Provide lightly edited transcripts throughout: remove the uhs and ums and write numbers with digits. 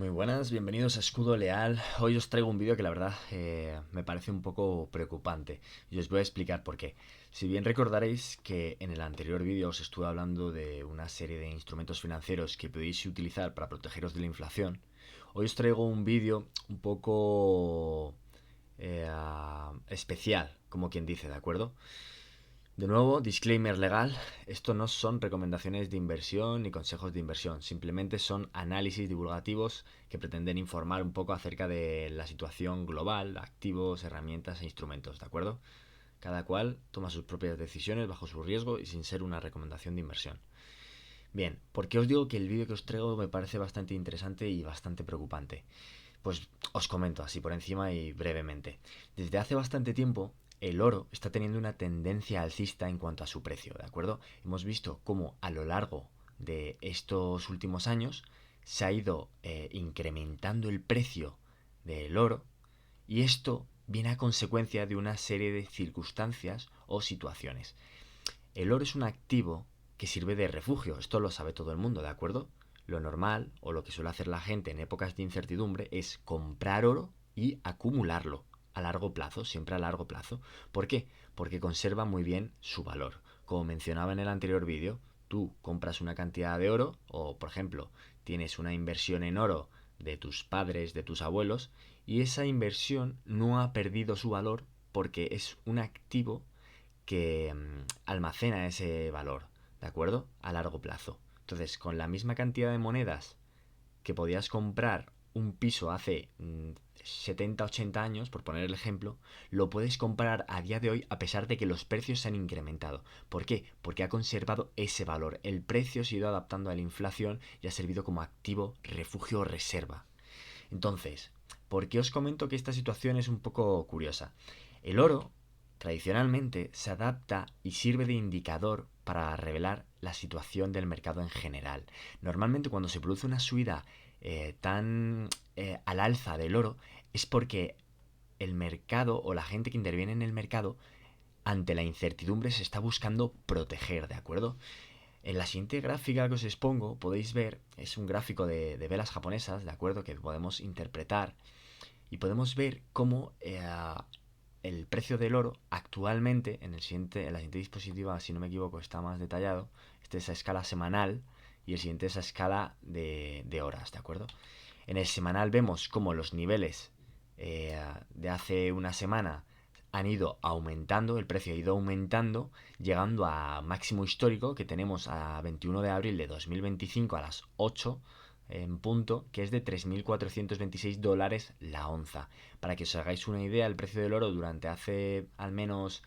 Muy buenas, bienvenidos a Escudo Leal. Hoy os traigo un vídeo que la verdad me parece un poco preocupante y os voy a explicar por qué. Si bien recordaréis que en el anterior vídeo os estuve hablando de una serie de instrumentos financieros que podéis utilizar para protegeros de la inflación, hoy os traigo un vídeo un poco especial, como quien dice, ¿de acuerdo? De nuevo, disclaimer legal, esto no son recomendaciones de inversión ni consejos de inversión, simplemente son análisis divulgativos que pretenden informar un poco acerca de la situación global, activos, herramientas e instrumentos, ¿de acuerdo? Cada cual toma sus propias decisiones bajo su riesgo y sin ser una recomendación de inversión. Bien, ¿por qué os digo que el vídeo que os traigo me parece bastante interesante y bastante preocupante? Pues os comento así por encima y brevemente. Desde hace bastante tiempo, el oro está teniendo una tendencia alcista en cuanto a su precio, ¿de acuerdo? Hemos visto cómo a lo largo de estos últimos años se ha ido incrementando el precio del oro y esto viene a consecuencia de una serie de circunstancias o situaciones. El oro es un activo que sirve de refugio, esto lo sabe todo el mundo, ¿de acuerdo? Lo normal, o lo que suele hacer la gente en épocas de incertidumbre, es comprar oro y acumularlo a largo plazo, siempre a largo plazo. ¿Por qué? Porque conserva muy bien su valor. Como mencionaba en el anterior vídeo, tú compras una cantidad de oro, o por ejemplo, tienes una inversión en oro de tus padres, de tus abuelos, y esa inversión no ha perdido su valor porque es un activo que almacena ese valor, ¿de acuerdo? A largo plazo. Entonces, con la misma cantidad de monedas que podías comprar un piso hace 70, 80 años, por poner el ejemplo, lo puedes comprar a día de hoy a pesar de que los precios se han incrementado. ¿Por qué? Porque ha conservado ese valor. El precio se ha ido adaptando a la inflación y ha servido como activo, refugio o reserva. Entonces, ¿por qué os comento que esta situación es un poco curiosa? El oro, tradicionalmente, se adapta y sirve de indicador para revelar la situación del mercado en general. Normalmente cuando se produce una subida tan al alza del oro es porque el mercado o la gente que interviene en el mercado ante la incertidumbre se está buscando proteger, ¿de acuerdo? En la siguiente gráfica que os expongo podéis ver, es un gráfico de velas japonesas, ¿de acuerdo? Que podemos interpretar y podemos ver cómo el precio del oro actualmente, en la siguiente dispositiva, si no me equivoco, está más detallado. Este es a escala semanal y el siguiente es a escala de horas, ¿de acuerdo? En el semanal vemos cómo los niveles de hace una semana han ido aumentando, el precio ha ido aumentando, llegando a máximo histórico que tenemos a 21 de abril de 2025 a las 8 en punto, que es de 3.426 dólares la onza. Para que os hagáis una idea, el precio del oro durante hace al menos,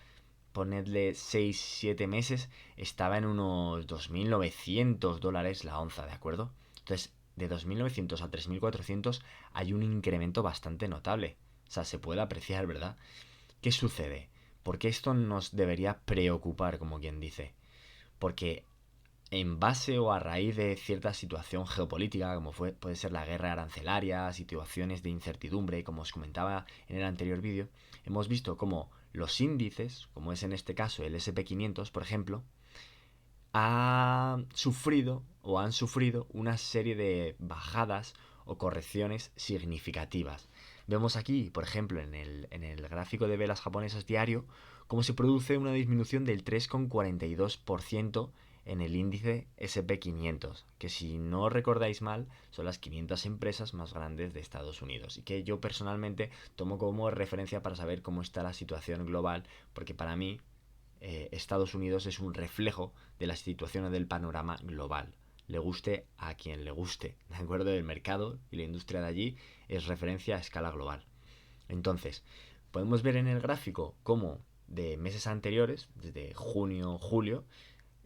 ponedle 6 7 meses, estaba en unos 2.900 dólares la onza, ¿de acuerdo? Entonces, de 2.900 a 3.400 hay un incremento bastante notable. O sea, se puede apreciar, ¿verdad? ¿Qué sucede? Porque esto nos debería preocupar, como quien dice. Porque en base o a raíz de cierta situación geopolítica, como puede ser la guerra arancelaria, situaciones de incertidumbre, como os comentaba en el anterior vídeo, hemos visto cómo los índices, como es en este caso el SP500, por ejemplo, ha sufrido o han sufrido una serie de bajadas o correcciones significativas. Vemos aquí, por ejemplo, en el gráfico de velas japonesas diario, cómo se produce una disminución del 3,42% en el índice SP500, que si no recordáis mal, son las 500 empresas más grandes de Estados Unidos y que yo personalmente tomo como referencia para saber cómo está la situación global, porque para mí Estados Unidos es un reflejo de la situación del panorama global. Le guste a quien le guste, ¿de acuerdo? El mercado y la industria de allí es referencia a escala global. Entonces, podemos ver en el gráfico cómo de meses anteriores, desde junio, julio,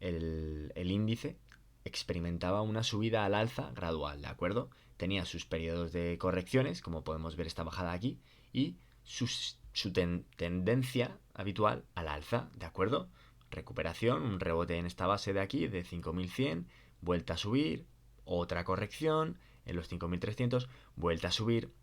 el índice experimentaba una subida al alza gradual, ¿de acuerdo? Tenía sus periodos de correcciones, como podemos ver esta bajada aquí, y tendencia habitual al alza, ¿de acuerdo? Recuperación, un rebote en esta base de aquí de 5.100, vuelta a subir, otra corrección en los 5.300, vuelta a subir,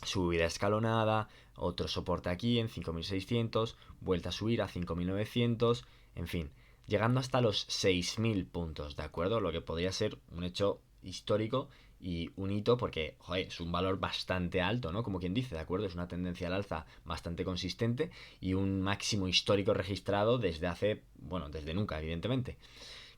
subida escalonada, otro soporte aquí en 5.600, vuelta a subir a 5.900, en fin, llegando hasta los 6.000 puntos, ¿de acuerdo? Lo que podría ser un hecho histórico Y un hito porque, joder, es un valor bastante alto, ¿no? Como quien dice, ¿de acuerdo? Es una tendencia al alza bastante consistente y un máximo histórico registrado desde hace, bueno, desde nunca, evidentemente.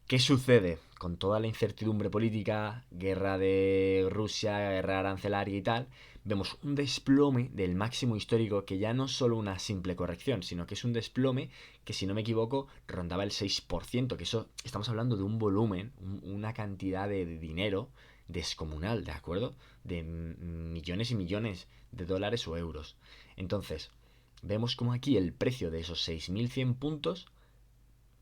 ¿Qué sucede con toda la incertidumbre política, guerra de Rusia, guerra arancelaria y tal? Vemos un desplome del máximo histórico que ya no es solo una simple corrección, sino que es un desplome que, si no me equivoco, rondaba el 6%, que eso estamos hablando de un volumen, una cantidad de dinero descomunal, ¿de acuerdo? De millones y millones de dólares o euros. Entonces, vemos como aquí el precio de esos 6.100 puntos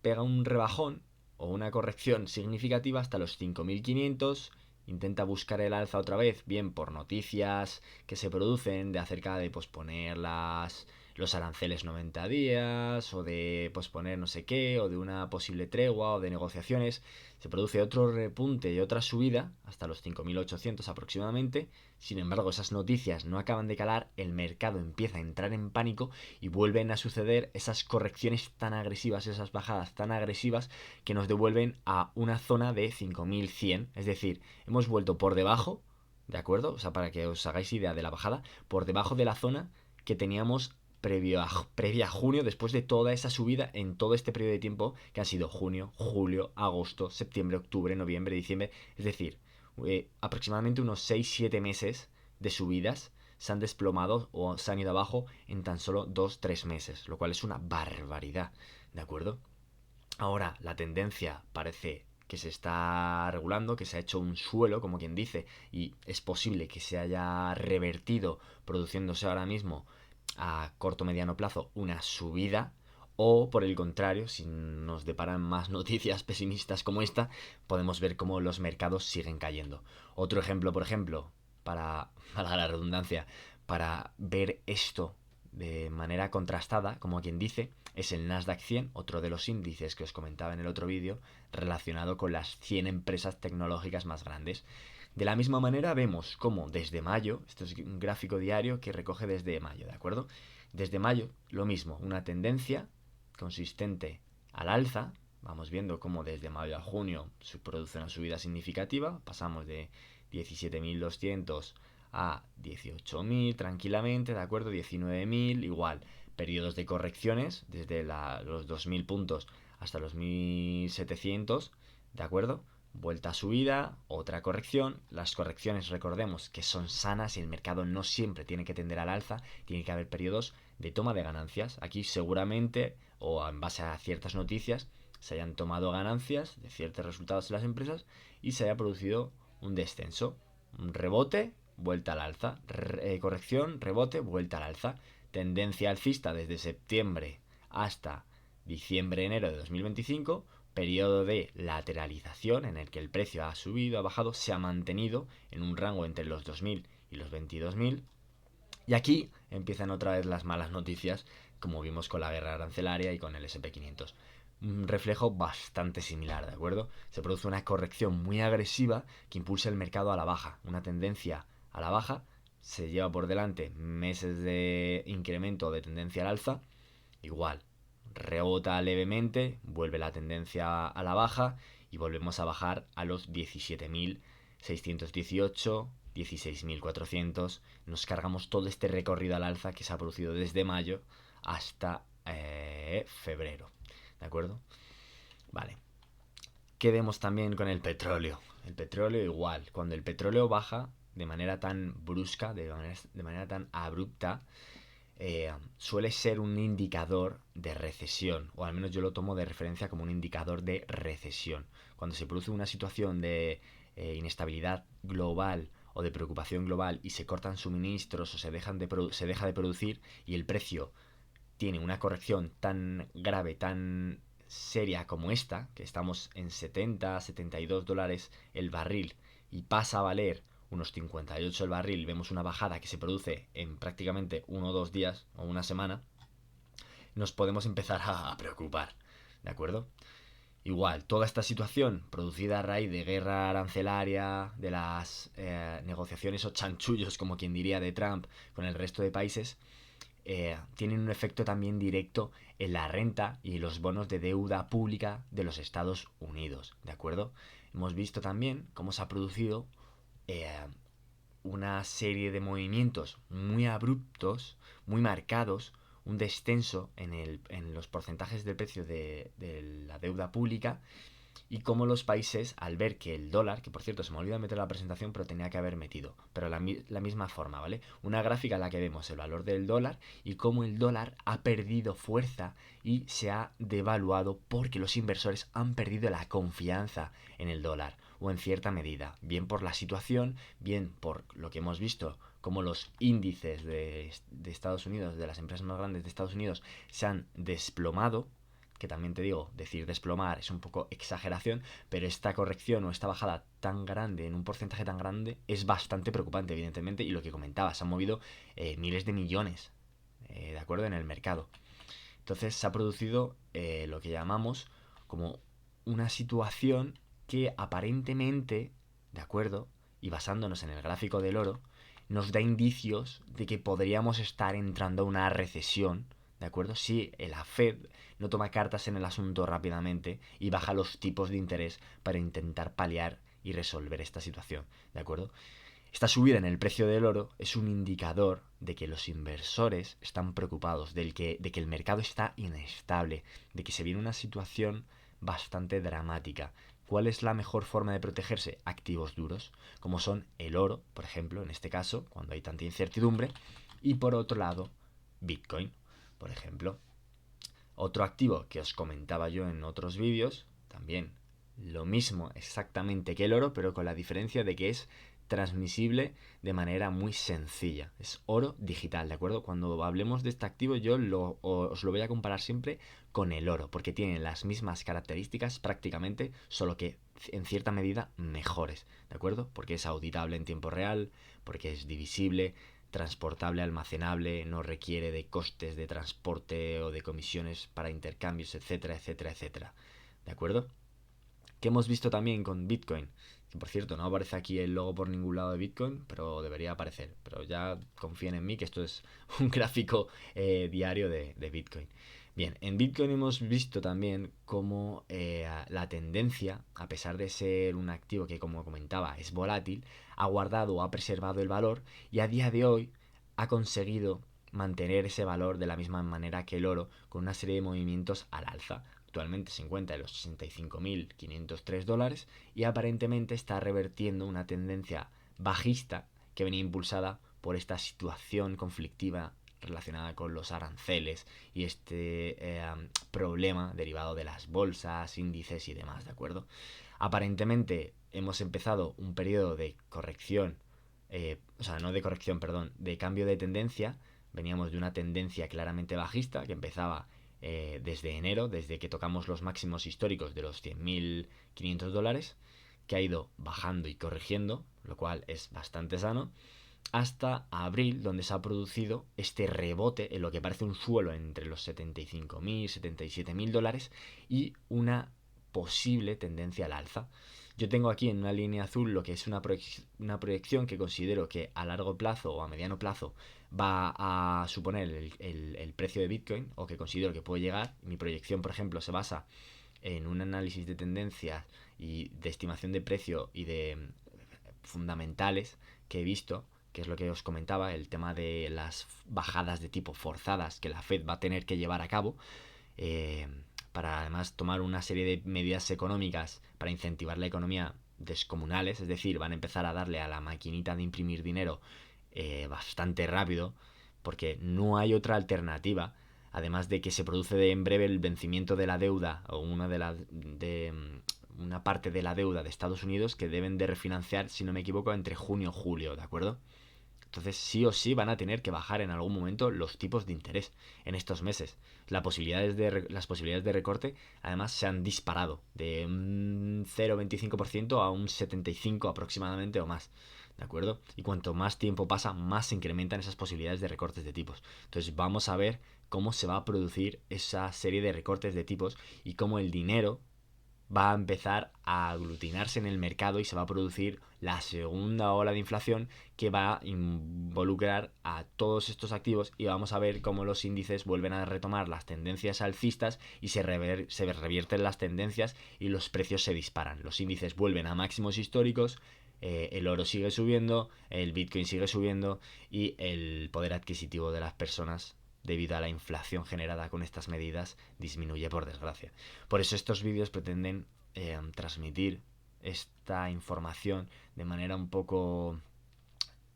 pega un rebajón o una corrección significativa hasta los 5.500, intenta buscar el alza otra vez, bien por noticias que se producen de acerca de posponer los aranceles 90 días o de posponer no sé qué o de una posible tregua o de negociaciones. Se produce otro repunte y otra subida hasta los 5.800 aproximadamente. Sin embargo, esas noticias no acaban de calar, el mercado empieza a entrar en pánico y vuelven a suceder esas correcciones tan agresivas, esas bajadas tan agresivas que nos devuelven a una zona de 5.100. Es decir, hemos vuelto por debajo, ¿de acuerdo? O sea, para que os hagáis idea de la bajada, por debajo de la zona que teníamos previa a junio, después de toda esa subida en todo este periodo de tiempo que han sido junio, julio, agosto, septiembre, octubre, noviembre, diciembre. Es decir, aproximadamente unos 6-7 meses de subidas se han desplomado o se han ido abajo en tan solo 2-3 meses, lo cual es una barbaridad, ¿de acuerdo? Ahora la tendencia parece que se está regulando, que se ha hecho un suelo, como quien dice, y es posible que se haya revertido, produciéndose ahora mismo a corto o mediano plazo una subida, o por el contrario, si nos deparan más noticias pesimistas como esta, podemos ver cómo los mercados siguen cayendo. Otro ejemplo, por ejemplo, para la redundancia, para ver esto de manera contrastada, como quien dice, es el Nasdaq 100, otro de los índices que os comentaba en el otro vídeo, relacionado con las 100 empresas tecnológicas más grandes. De la misma manera vemos cómo desde mayo, esto es un gráfico diario que recoge desde mayo, ¿de acuerdo? Desde mayo, lo mismo, una tendencia consistente al alza. Vamos viendo cómo desde mayo a junio se produce una subida significativa. Pasamos de 17.200 a 18.000 tranquilamente, ¿de acuerdo? 19.000, igual. Periodos de correcciones desde los 2.000 puntos hasta los 1.700, ¿de acuerdo? Vuelta a subida, otra corrección. Las correcciones, recordemos que son sanas y el mercado no siempre tiene que tender al alza, tiene que haber periodos de toma de ganancias. Aquí seguramente, o en base a ciertas noticias, se hayan tomado ganancias de ciertos resultados de las empresas y se haya producido un descenso, un rebote, vuelta al alza, corrección, rebote, vuelta al alza. Tendencia alcista desde septiembre hasta diciembre-enero de 2025, periodo de lateralización en el que el precio ha subido, ha bajado, se ha mantenido en un rango entre los 2.000 y los 22.000. Y aquí empiezan otra vez las malas noticias, como vimos con la guerra arancelaria y con el SP500. Un reflejo bastante similar, ¿de acuerdo? Se produce una corrección muy agresiva que impulsa el mercado a la baja, una tendencia a la baja, se lleva por delante meses de incremento de tendencia al alza, igual, rebota levemente, vuelve la tendencia a la baja y volvemos a bajar a los 17.618, 16.400. Nos cargamos todo este recorrido al alza que se ha producido desde mayo hasta febrero. ¿De acuerdo? Vale. Quedemos también con el petróleo. El petróleo igual. Cuando el petróleo baja de manera tan brusca, de manera tan abrupta, suele ser un indicador de recesión, o al menos yo lo tomo de referencia como un indicador de recesión. Cuando se produce una situación de inestabilidad global o de preocupación global y se cortan suministros o se deja de producir y el precio tiene una corrección tan grave, tan seria como esta, que estamos en 70-72 dólares el barril y pasa a valer unos 58 el barril, vemos una bajada que se produce en prácticamente 1 o 2 días o una semana, nos podemos empezar a preocupar, ¿de acuerdo? Igual, toda esta situación producida a raíz de guerra arancelaria, de las negociaciones o chanchullos, como quien diría, de Trump con el resto de países, tienen un efecto también directo en la renta y los bonos de deuda pública de los Estados Unidos, ¿de acuerdo? Hemos visto también cómo se ha producido eh, una serie de movimientos muy abruptos, muy marcados, un descenso en los porcentajes del precio de la deuda pública, y cómo los países, al ver que el dólar, que por cierto se me olvidó meter la presentación, pero tenía que haber metido, pero la misma forma, ¿vale? Una gráfica en la que vemos el valor del dólar y cómo el dólar ha perdido fuerza y se ha devaluado porque los inversores han perdido la confianza en el dólar, o en cierta medida, bien por la situación, bien por lo que hemos visto, como los índices de Estados Unidos, de las empresas más grandes de Estados Unidos, se han desplomado, que también te digo, decir desplomar es un poco exageración, pero esta corrección o esta bajada tan grande, en un porcentaje tan grande, es bastante preocupante, evidentemente, y lo que comentaba, se han movido miles de millones, ¿de acuerdo?, en el mercado. Entonces se ha producido lo que llamamos como una situación que aparentemente, ¿de acuerdo?, y basándonos en el gráfico del oro, nos da indicios de que podríamos estar entrando a una recesión, ¿de acuerdo? Si la Fed no toma cartas en el asunto rápidamente y baja los tipos de interés para intentar paliar y resolver esta situación, ¿de acuerdo? Esta subida en el precio del oro es un indicador de que los inversores están preocupados, de que el mercado está inestable, de que se viene una situación bastante dramática. ¿Cuál es la mejor forma de protegerse? Activos duros, como son el oro, por ejemplo, en este caso, cuando hay tanta incertidumbre, y por otro lado, Bitcoin, por ejemplo. Otro activo que os comentaba yo en otros vídeos, también lo mismo exactamente que el oro, pero con la diferencia de que es transmisible de manera muy sencilla. Es oro digital, ¿de acuerdo? Cuando hablemos de este activo yo os lo voy a comparar siempre con el oro, porque tienen las mismas características prácticamente, solo que en cierta medida mejores, ¿de acuerdo? Porque es auditable en tiempo real, porque es divisible, transportable, almacenable, no requiere de costes de transporte o de comisiones para intercambios, etcétera, etcétera, etcétera. ¿De acuerdo? ¿Qué hemos visto también con Bitcoin? Que por cierto, no aparece aquí el logo por ningún lado de Bitcoin, pero debería aparecer. Pero ya confíen en mí que esto es un gráfico diario de Bitcoin. Bien, en Bitcoin hemos visto también cómo la tendencia, a pesar de ser un activo que, como comentaba, es volátil, ha guardado o ha preservado el valor y a día de hoy ha conseguido mantener ese valor de la misma manera que el oro, con una serie de movimientos al alza. Actualmente se encuentra en los 65.503 dólares y aparentemente está revertiendo una tendencia bajista que venía impulsada por esta situación conflictiva relacionada con los aranceles y este problema derivado de las bolsas, índices y demás, ¿de acuerdo? Aparentemente hemos empezado un periodo de corrección, o sea, no de corrección, perdón, de cambio de tendencia. Veníamos de una tendencia claramente bajista que empezaba desde enero, desde que tocamos los máximos históricos de los 100.500 dólares, que ha ido bajando y corrigiendo, lo cual es bastante sano, hasta abril, donde se ha producido este rebote en lo que parece un suelo entre los 75.000, 77.000 dólares y una posible tendencia al alza. Yo tengo aquí en una línea azul lo que es una proyección que considero que a largo plazo o a mediano plazo va a suponer el precio de Bitcoin, o que considero que puede llegar. Mi proyección, por ejemplo, se basa en un análisis de tendencias y de estimación de precio y de fundamentales que he visto, que es lo que os comentaba, el tema de las bajadas de tipo forzadas que la Fed va a tener que llevar a cabo, eh, para además tomar una serie de medidas económicas para incentivar la economía descomunales, es decir, van a empezar a darle a la maquinita de imprimir dinero bastante rápido, porque no hay otra alternativa, además de que se produce en breve el vencimiento de la deuda, o una parte de la deuda de Estados Unidos que deben de refinanciar, si no me equivoco, entre junio y julio, ¿de acuerdo? Entonces sí o sí van a tener que bajar en algún momento los tipos de interés en estos meses. Las posibilidades de recorte además se han disparado de un 0,25% a un 75% aproximadamente o más. ¿De acuerdo? Y cuanto más tiempo pasa, más se incrementan esas posibilidades de recortes de tipos. Entonces vamos a ver cómo se va a producir esa serie de recortes de tipos y cómo el dinero va a empezar a aglutinarse en el mercado y se va a producir la segunda ola de inflación que va a involucrar a todos estos activos, y vamos a ver cómo los índices vuelven a retomar las tendencias alcistas y se revierten las tendencias y los precios se disparan. Los índices vuelven a máximos históricos, el oro sigue subiendo, el Bitcoin sigue subiendo y el poder adquisitivo de las personas debido a la inflación generada con estas medidas disminuye, por desgracia. Por eso estos vídeos pretenden transmitir esta información de manera un poco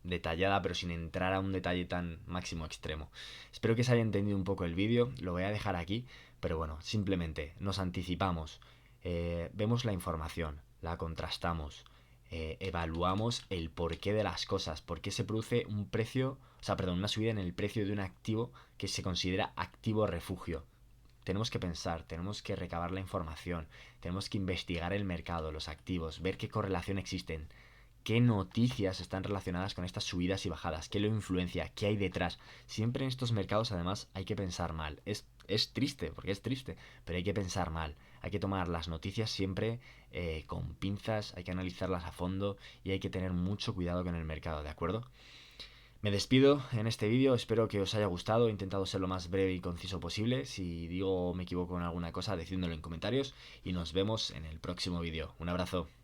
detallada, pero sin entrar a un detalle tan máximo extremo. Espero que se haya entendido un poco el vídeo, lo voy a dejar aquí, pero bueno, simplemente nos anticipamos, vemos la información, la contrastamos, evaluamos el porqué de las cosas, por qué se produce un precio, o sea, perdón, una subida en el precio de un activo que se considera activo refugio. Tenemos que pensar, tenemos que recabar la información, tenemos que investigar el mercado, los activos, ver qué correlación existen, qué noticias están relacionadas con estas subidas y bajadas, qué lo influencia, qué hay detrás. Siempre en estos mercados además hay que pensar mal. Es triste, porque es triste, pero hay que pensar mal. Hay que tomar las noticias siempre con pinzas, hay que analizarlas a fondo y hay que tener mucho cuidado con el mercado, ¿de acuerdo? Me despido en este vídeo, espero que os haya gustado, he intentado ser lo más breve y conciso posible. Si digo o me equivoco en alguna cosa, decídmelo en comentarios y nos vemos en el próximo vídeo. Un abrazo.